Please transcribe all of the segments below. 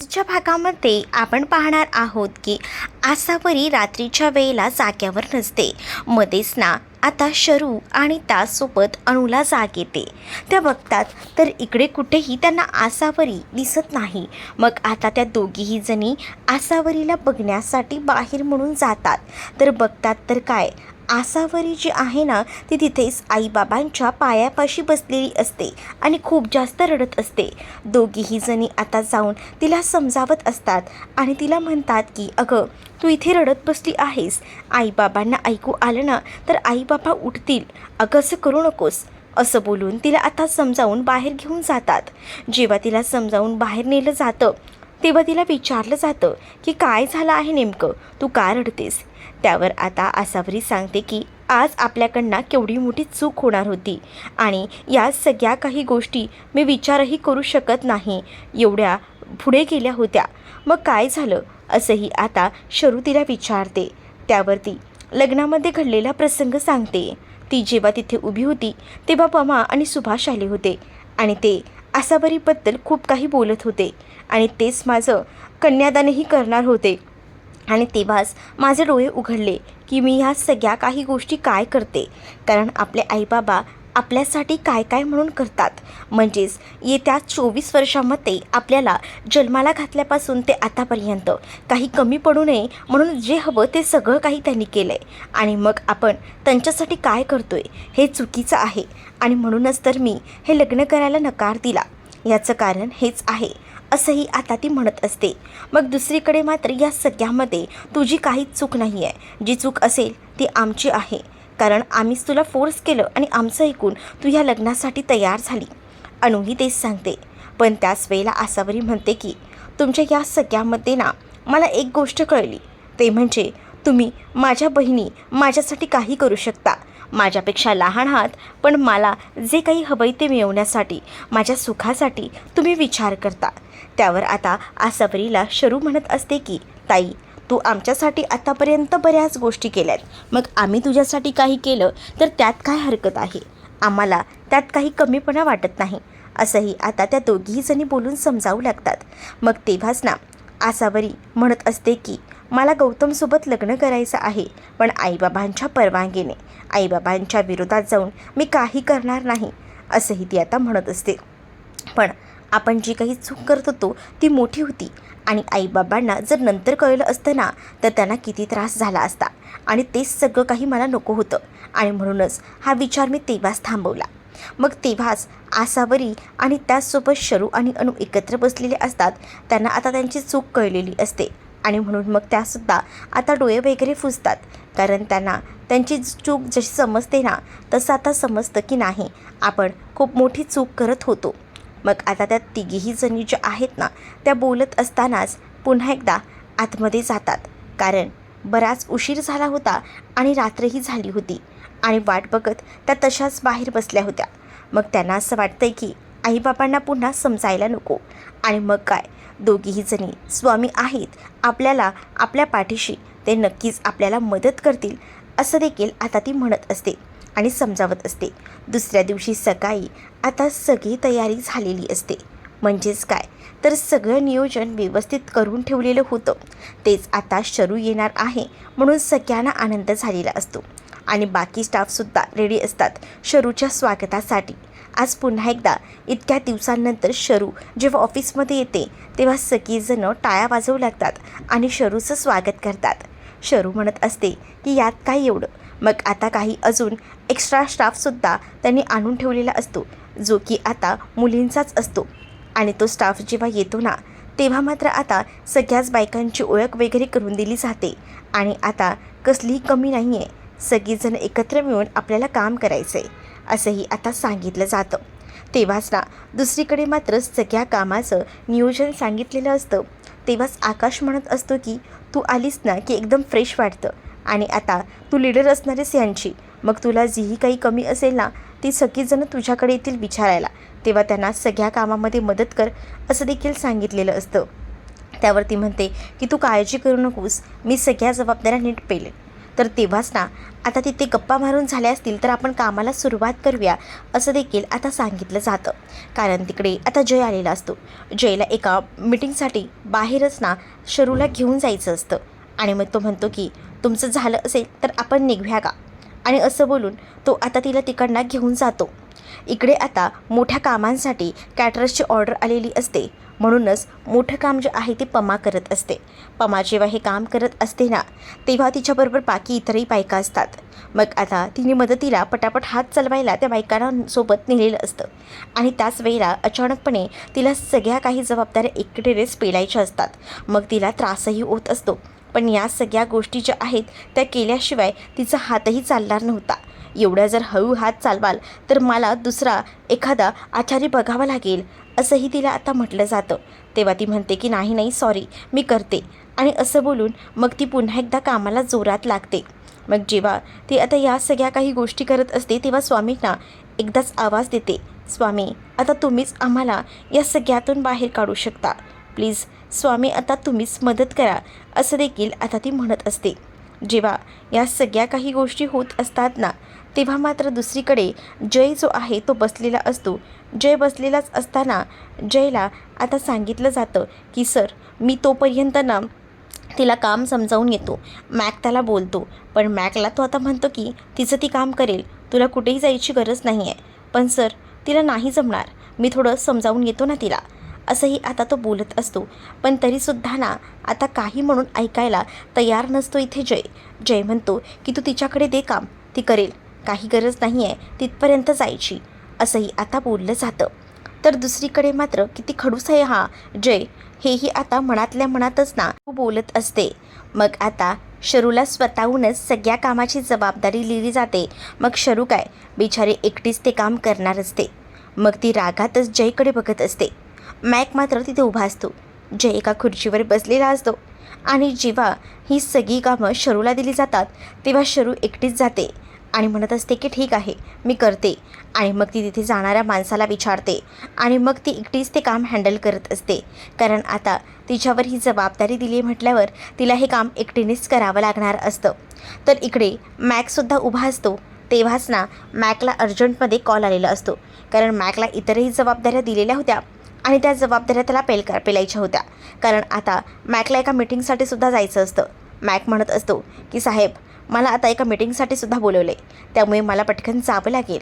आजच्या भागामध्ये आपण पाहणार आहोत की आसावरी रात्रीच्या वेळेला जाग्यावर नसते. मध्येच ना आता शरू आणि त्यासोबत अणूला जाग येते. त्या बघतात तर इकडे कुठेही त्यांना आसावरी दिसत नाही. मग आता त्या दोघीही जणी आसावरीला बघण्यासाठी बाहेर म्हणून जातात. तर बघतात तर काय, आसावरी जी आहे ना ती तिथेच आईबाबांच्या पायापाशी बसलेली असते आणि खूप जास्त रडत असते. दोघीही जणी आता जाऊन तिला समजावत असतात आणि तिला म्हणतात की अगं, तू इथे रडत बसली आहेस, आईबाबांना ऐकू आलं ना तर आईबाबा उठतील, अगं असं करू नकोस, असं बोलून तिला आता समजावून बाहेर घेऊन जातात. जेव्हा तिला समजावून बाहेर नेलं जातं तेव्हा तिला विचारलं जातं की काय झालं आहे नेमकं, तू का रडतेस. त्यावर आता आसावरी सांगते की आज आपल्याकडनं केवढी मोठी चूक होणार होती आणि या सगळ्या काही गोष्टी मी विचारही करू शकत नाही, एवढ्या पुढे गेल्या होत्या. मग काय झालं असंही आता शरू तिला विचारते. त्यावरती लग्नामध्ये घडलेला प्रसंग सांगते. ती जेव्हा तिथे उभी होती तेव्हा पमा आणि सुभाष आले होते आणि ते आसावरीबद्दल खूप काही बोलत होते आणि तेच माझं कन्यादानही करणार होते. आणि तेव्हाच माझे डोळे उघडले की मी ह्या सगळ्या काही गोष्टी काय करते, कारण आपले आईबाबा आपल्यासाठी काय काय म्हणून करतात. म्हणजेच येत्या 24 वर्षामध्ये आपल्याला जन्माला घातल्यापासून ते आतापर्यंत काही कमी पडू नये म्हणून जे हवं ते सगळं काही त्यांनी केलं आहे. आणि मग आपण त्यांच्यासाठी काय करतो आहे हे चुकीचं आहे आणि म्हणूनच तर मी हे लग्न करायला नकार दिला. याचं कारण हेच आहे असंही आता ती म्हणत असते. मग दुसरीकडे मात्र या सगळ्यामध्ये तुझी काहीच चूक नाही आहे. जी चूक असेल ती आमची आहे, कारण आम्हीच तुला फोर्स केलं आणि आमचं ऐकून तू ह्या लग्नासाठी तयार झाली. अणूही तेच सांगते. पण त्याच वेळेला आसावरी म्हणते की तुमच्या या सगळ्यामध्ये ना मला एक गोष्ट कळली, ते म्हणजे तुम्ही माझ्या बहिणी माझ्यासाठी काही करू शकता, माझ्यापेक्षा लहान आहात, पण मला जे काही हवंय ते मिळवण्यासाठी, माझ्या सुखासाठी तुम्ही विचार करता. त्यावर आता आसावरीला शरू म्हणत असते की ताई, तू आमच्यासाठी आतापर्यंत बऱ्याच गोष्टी केल्यात, मग आम्ही तुझ्यासाठी काही केलं तर त्यात काय हरकत आहे, आम्हाला त्यात काही कमीपणा वाटत नाही, असंही आता त्या दोघीही जणी बोलून समजावू लागतात. मग तेव्हाच ना आसावरी म्हणत असते की मला गौतमसोबत लग्न करायचं आहे, पण आईबाबांच्या परवानगीने, आईबाबांच्या विरोधात जाऊन मी काही करणार नाही, असंही ती आता म्हणत असते. पण आपण जी काही चूक करत होतो ती मोठी होती आणि आईबाबांना जर नंतर कळलं असतं ना तर त्यांना किती त्रास झाला असता आणि तेच सगळं काही मला नको होतं आणि म्हणूनच हा विचार मी तेव्हाच थांबवला. मग तेव्हाच आसावरी आणि त्याचसोबत शरू आणि अणू एकत्र बसलेले असतात. त्यांना आता त्यांची चूक कळलेली असते आणि म्हणून मग त्यासुद्धा आता डोळे वगैरे फुसतात, कारण त्यांना त्यांची चूक जशी समजते ना तसं आता समजतं की नाही, आपण खूप मोठी चूक करत होतो. मग आता त्या तिघीही जणी ज्या आहेत ना त्या बोलत असतानाच पुन्हा एकदा आतमध्ये जातात, कारण बराच उशीर झाला होता आणि रात्रही झाली होती आणि वाट बघत त्या तशाच बाहेर बसल्या होत्या. मग त्यांना असं वाटतंय की आईबाबांना पुन्हा समजायला नको आणि मग काय, दोघीही जणी स्वामी आहेत आपल्याला आपल्या पाठीशी, ते नक्कीच आपल्याला मदत करतील, असं देखील आता ती म्हणत असते आणि समजावत असते. दुसऱ्या दिवशी सकाळी आता सगळी तयारी झालेली असते. म्हणजेच काय तर सगळं नियोजन व्यवस्थित करून ठेवलेलं होतं, तेच आता शरू येणार आहे म्हणून सगळ्यांना आनंद झालेला असतो आणि बाकी स्टाफसुद्धा रेडी असतात शरूच्या स्वागतासाठी. आज पुन्हा एकदा इतक्या दिवसांनंतर शरू जेव्हा ऑफिसमध्ये येते तेव्हा सगळीजणं टाळ्या वाजवू लागतात आणि शरूचं स्वागत करतात. शरू म्हणत असते की यात काय एवढं. मग आता काही अजून एक्स्ट्रा स्टाफसुद्धा त्यांनी आणून ठेवलेला असतो, जो की आता मुलींचाच असतो आणि तो स्टाफ जेव्हा येतो ना तेव्हा मात्र आता सगळ्याच बायकांची ओळख वगैरे करून दिली जाते आणि आता कसलीही कमी नाही आहे, सगळीजण एकत्र मिळून आपल्याला काम करायचं आहे असंही आता सांगितलं जातं. तेव्हाच ना दुसरीकडे मात्र सगळ्या कामाचं नियोजन सांगितलेलं असतं. तेव्हाच आकाश म्हणत असतो की तू आलीस ना की एकदम फ्रेश वाटतं आणि आता तू लीडर असणारेस यांची, मग तुला जीही काही कमी असेल ना ती सगळीजणं तुझ्याकडे येतील विचारायला, तेव्हा त्यांना सगळ्या कामामध्ये मदत कर असं देखील सांगितलेलं असतं. त्यावरती म्हणते की तू काळजी करू नकोस, मी सगळ्या जबाबदाऱ्या नीट पेलेन. तर तेव्हाच ना आता तिथे गप्पा मारून झाल्या असतील तर आपण कामाला सुरुवात करूया असं देखील आता सांगितलं जातं. कारण तिकडे आता जय आलेला असतो. जयला एका मीटिंगसाठी बाहेरच ना शरूला घेऊन जायचं असतं आणि मग तो म्हणतो की तुमचं झालं असेल तर आपण निघूया का, आणि असं बोलून तो आता तिला तिकडनं घेऊन जातो. इकडे आता मोठ्या कामांसाठी कॅटरर्सची ऑर्डर आलेली असते, म्हणूनच मोठं काम जे आहे ते पमा करत असते. पमा जेव्हा हे काम करत असते ना तेव्हा तिच्याबरोबर बाकी इतरही बायका असतात. मग आता तिने मदतीला पटापट हात चालवायला त्या बायकांना सोबत नेलेलं असतं आणि त्याच वेळेला अचानकपणे तिला सगळ्या काही जबाबदाऱ्या एकटेच पेलायच्या असतात. मग तिला त्रासही होत असतो, पण या सगळ्या गोष्टी ज्या आहेत त्या केल्याशिवाय तिचा हातही चालणार नव्हता. एवढ्या जर हळू हात चालवाल तर मला दुसरा एखादा आचारी बघावा लागेल असंही तिला आता म्हटलं जातं. तेव्हा ती म्हणते की नाही नाही सॉरी मी करते, आणि असं बोलून मग ती पुन्हा एकदा कामाला जोरात लागते. मग जेव्हा ती आता या सगळ्या काही गोष्टी करत असते तेव्हा स्वामींना एकदाच आवाज देते, स्वामी आता तुम्हीच आम्हाला या सगळ्यातून बाहेर काढू शकता, प्लीज स्वामी आता तुम्हीच मदत करा असं देखील आता ती म्हणत असते. जेव्हा या सगळ्या काही गोष्टी होत असतात ना तेव्हा मात्र दुसरीकडे जय जो आहे तो बसलेला असतो. जय बसलेलाच असताना जयला आता सांगितलं जातं की सर मी तोपर्यंत ना तिला काम समजावून येतो. मॅक त्याला बोलतो, पण मॅकला तो आता म्हणतो की तिचं ती काम करेल, तुला कुठेही जायची गरज नाही आहे. पण सर तिला नाही जमणार, मी थोडं समजावून येतो ना तिला, असंही आता तो बोलत असतो. पण तरीसुद्धा ना आता काही म्हणून ऐकायला तयार नसतो इथे जय. जय म्हणतो की तू तिच्याकडे दे काम, ती करेल, काही गरज नाही आहे तिथपर्यंत जायची, असंही आता बोललं जातं. तर दुसरीकडे मात्र किती खडूस आहे हा जय, हेही आता मनातल्या मनातच ना बोलत असते. मग आता शरूला स्वतःहूनच सगळ्या कामाची जबाबदारी लिहिली जाते. मग शरू काय बिचारी एकटीच ते काम करणार असते. मग ती रागातच जयकडे बघत असते. मॅक मात्र तिथे उभा असतो. जय एका खुर्चीवर बसलेला असतो आणि जेव्हा ही सगळी कामं शरूला दिली जातात तेव्हा शरू एकटीच जाते आणि म्हणत असते की ठीक आहे मी करते, आणि मग ती तिथे जाणाऱ्या माणसाला विचारते आणि मग ती एकटीच ते काम हँडल करत असते. कारण आता तिच्यावर ही जबाबदारी दिली म्हटल्यावर तिला हे काम एकटीनेच करावं लागणार असतं. तर इकडे मॅकसुद्धा उभा असतो. तेव्हाच ना मॅकला अर्जंटमध्ये कॉल आलेला असतो, कारण मॅकला इतरही जबाबदाऱ्या दिलेल्या होत्या आणि त्या जबाबदाऱ्या त्याला पेलायच्या होत्या. कारण आता मॅकला एका मीटिंगसाठी सुद्धा जायचं असतं. मॅक म्हणत असतो की साहेब मला आता एका मीटिंगसाठी सुद्धा बोलवले, त्यामुळे मला पटकन जावं लागेल.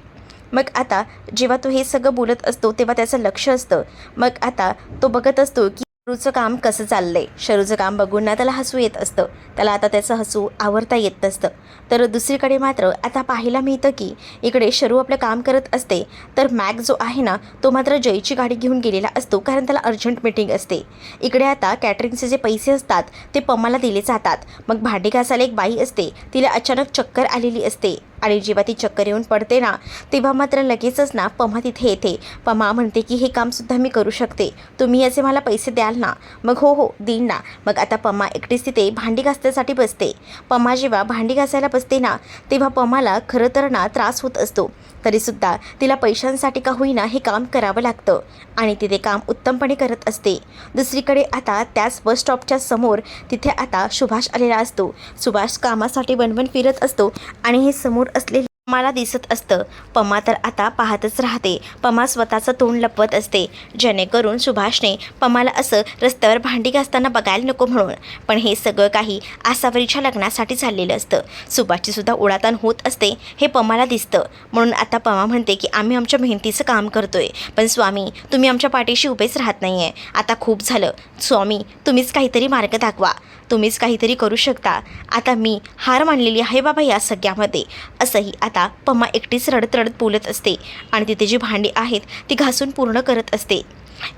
मग आता जेव्हा तो हे सगळं बोलत असतो तेव्हा त्याचं लक्ष असतं. मग आता तो बघत असतो की शरूचं काम कसं चाललंय. शरूचं काम बघून ना त्याला हसू येत असतं. त्याला आता त्याचं हसू आवरता येत नसतं. तर दुसरीकडे मात्र आता पाहायला मिळतं की इकडे शरू आपलं काम करत असते, तर मॅक जो आहे ना तो मात्र जयची गाडी घेऊन गेलेला असतो, कारण त्याला अर्जंट मीटिंग असते. इकडे आता कॅटरिंगचे जे पैसे असतात ते पमाला दिले जातात. मग भांडी घासायला एक बाई असते, तिला अचानक चक्कर आलेली असते आणि जेव्हा ती चक्कर येऊन पडते ना तेव्हा मात्र लगेचच ना पमा तिथे येते. पमा म्हणते की हे कामसुद्धा मी करू शकते, तुम्ही याचे मला पैसे द्याल ना. मग हो हो देईन ना. मग आता पमा एकटीच तिथे भांडी घासण्यासाठी बसते. पमा जेव्हा भांडी घासायला बसते ना तेव्हा पमाला खरं तर ना त्रास होत असतो, तरीसुद्धा तिला पैशांसाठी का होईना हे काम करावं लागतं आणि तिथे काम उत्तमपणे करत असते. दुसरीकडे आता त्याच बस स्टॉपच्या समोर तिथे आता सुभाष आलेला असतो. सुभाष कामासाठी वणवण फिरत असतो आणि हे समोर असलेले मला दिसत असतं. पमा तर आता पाहतच राहते. पमा स्वतःचं तोंड लपवत असते, जेणेकरून सुभाषने पमाला असं रस्त्यावर भांडी घासताना बघायला नको म्हणून. पण हे सगळं काही आसावरीच्या लग्नासाठी चाललेलं असतं. सुभाषची सुद्धा उडाताण होत असते हे पमाला दिसतं. म्हणून आता पमा म्हणते की आम्ही आमच्या मेहनतीचं काम करतोय, पण स्वामी तुम्ही आमच्या पाठीशी उभेच राहत नाही आहे. आता खूप झालं स्वामी, तुम्हीच काहीतरी मार्ग दाखवा, तुम्हीच काहीतरी करू शकता. आता मी हार मानलेली आहे बाबा या सगळ्यामध्ये, असंही आता पमा एकटीच रडत रडत बोलत असते आणि तिथे जी भांडी आहेत ती घासून पूर्ण करत असते.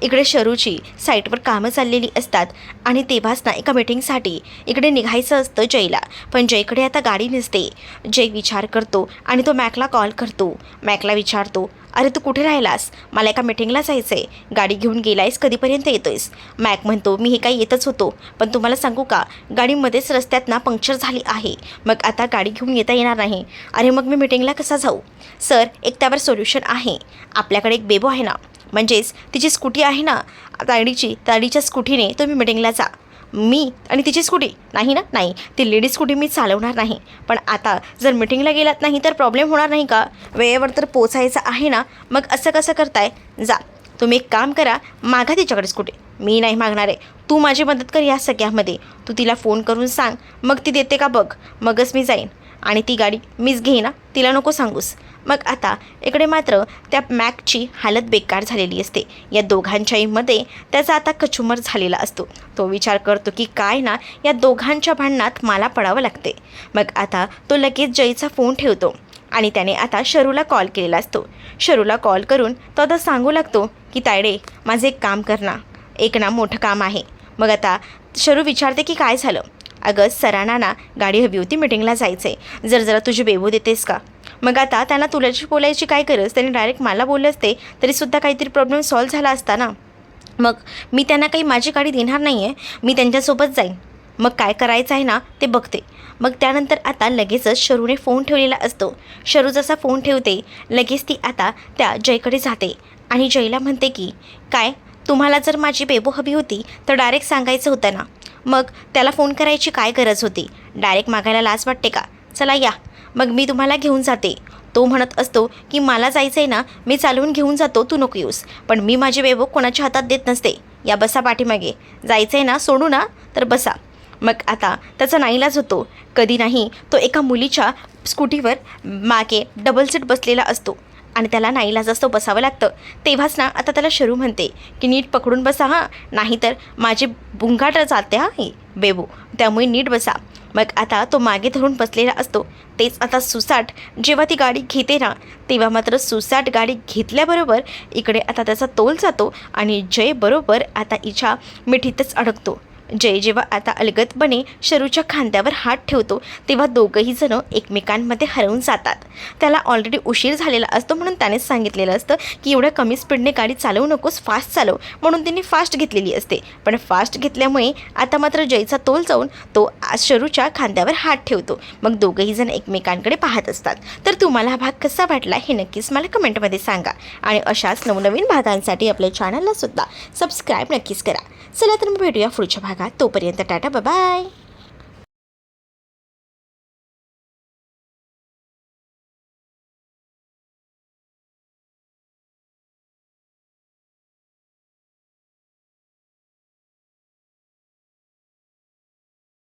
इकडे शरूची साईटवर कामं चाललेली असतात आणि तेव्हाच ना एका मीटिंगसाठी इकडे निघायचं असतं जयला. पण जयकडे आता गाडी नसते. जय विचार करतो आणि तो मॅकला कॉल करतो. मॅकला विचारतो, अरे तू कुठे राहिलास, मला एका मीटिंगला जायचं आहे, गाडी घेऊन गेलायस, कधीपर्यंत येतोयस. मॅक म्हणतो मी हे काही येतच होतो, पण तुम्हाला सांगू का गाडीमध्येच रस्त्यात ना पंक्चर झाली आहे, मग आता गाडी घेऊन येता येणार नाही. अरे मग मी मीटिंगला कसा जाऊ. सर एक त्यावर सोल्युशन आहे, आपल्याकडे एक बेबो आहे ना, म्हणजेच तिची स्कूटी आहे ना ताडीच्या स्कूटीने तुम्ही मीटिंगला जा. मी आणि तिची स्कूटी नाही ना? नाही, ती लेडी स्कूटी मी चालवणार नाही. पण आता जर मिटिंगला गेलात नाही तर प्रॉब्लेम होणार नाही का? वेळेवर तर पोचायचं आहे ना. मग असं कसं करताय? जा, तुम्ही एक काम करा, मागा तिच्याकडे स्कूटी. मी नाही मागणार आहे. तू माझी मदत कर या सगळ्यामध्ये. तू तिला फोन करून सांग, मग ती देते का बघ, मगच मी जाईन. आणि ती गाडी मीच घेईन ना, तिला नको सांगूस. मग आता इकडे मात्र त्या मॅकची हालत बेकार झालेली असते. या दोघांच्याही मध्ये त्याचा आता कचुमर झालेला असतो. तो विचार करतो की काय ना, या दोघांच्या भांडणात मला पडावं लागते. मग आता तो लगेच जयचा फोन ठेवतो आणि त्याने आता शरूला कॉल केलेला असतो. शरूला कॉल करून तो आता सांगू लागतो की तायडे, माझं एक काम कर ना, एक ना मोठं काम आहे. मग आता शरू विचारते की काय झालं? अगं सरांना ना गाडी हवी होती, मिटिंगला जायचं आहे, जरा तुझी बेबू देतेस का? मग आता त्यांना तुलाची बोलायची काय गरज? त्यांनी डायरेक्ट मला बोलले असते तरीसुद्धा काहीतरी प्रॉब्लेम सॉल्व्ह झाला असता ना. मग मी त्यांना काही माझी गाडी देणार नाही आहे, मी त्यांच्यासोबत जाईन. मग काय करायचं आहे ना ते बघते. मग त्यानंतर आता लगेचच शरूने फोन ठेवलेला असतो. शरू जसा फोन ठेवते लगेच ती आता त्या जयकडे जाते आणि जयला म्हणते की काय, तुम्हाला जर माझी बेबू हवी होती तर डायरेक्ट सांगायचं होतं ना. मग त्याला फोन करायची काय गरज होती? डायरेक्ट मागायला लाज वाटते का? चला या, मग मी तुम्हाला घेऊन जाते. तो म्हणत असतो की मला जायचं आहे ना, मी चालवून घेऊन जातो, तू नको येऊस. पण मी माझी बेबू कोणाच्या हातात देत नसते. या बसा पाठीमागे, जायचं आहे ना, सोडू ना तर बसा. मग आता त्याचा नाईलाज होतो. कधी नाही तो एका मुलीच्या स्कूटीवर मागे डबल सीट बसलेला असतो आणि त्याला नाईलाज असतो, बसावं लागतं. तेव्हाच ना आता त्याला शरू म्हणते की नीट पकडून बसा हां, नाहीतर माझी बुंगाट चालते हां ही बेबू, त्यामुळे नीट बसा. मग आता तो मागे धरून बसलेला असतो. तेच आता सुसाट जेव्हा ती गाडी घेते ना, तेव्हा मात्र सुसाट गाडी घेतल्याबरोबर इकडे आता त्याचा तोल जातो आणि जय बरोबर आता हिच्या मिठीतच अडकतो. जय जेव्हा आता अलगदपणे शरूच्या खांद्यावर हात ठेवतो तेव्हा दोघंही जण एकमेकांमध्ये हरवून जातात. त्याला ऑलरेडी उशीर झालेला असतो म्हणून त्यानेच सांगितलेलं असतं की एवढ्या कमी स्पीडने गाडी चालवू नकोस, फास्ट चालव, म्हणून त्यांनी फास्ट घेतलेली असते. पण फास्ट घेतल्यामुळे आता मात्र जयचा तोल जाऊन तो शरूच्या खांद्यावर हात ठेवतो. मग दोघंही जण एकमेकांकडे पाहत असतात. तर तुम्हाला हा भाग कसा वाटला हे नक्कीच मला कमेंटमध्ये सांगा आणि अशाच नवनवीन भागांसाठी आपल्या चॅनलला सुद्धा सबस्क्राईब नक्कीच करा. चला तर मग भेटूया पुढच्या भागात. तोपर्यंत टाटा, बाय.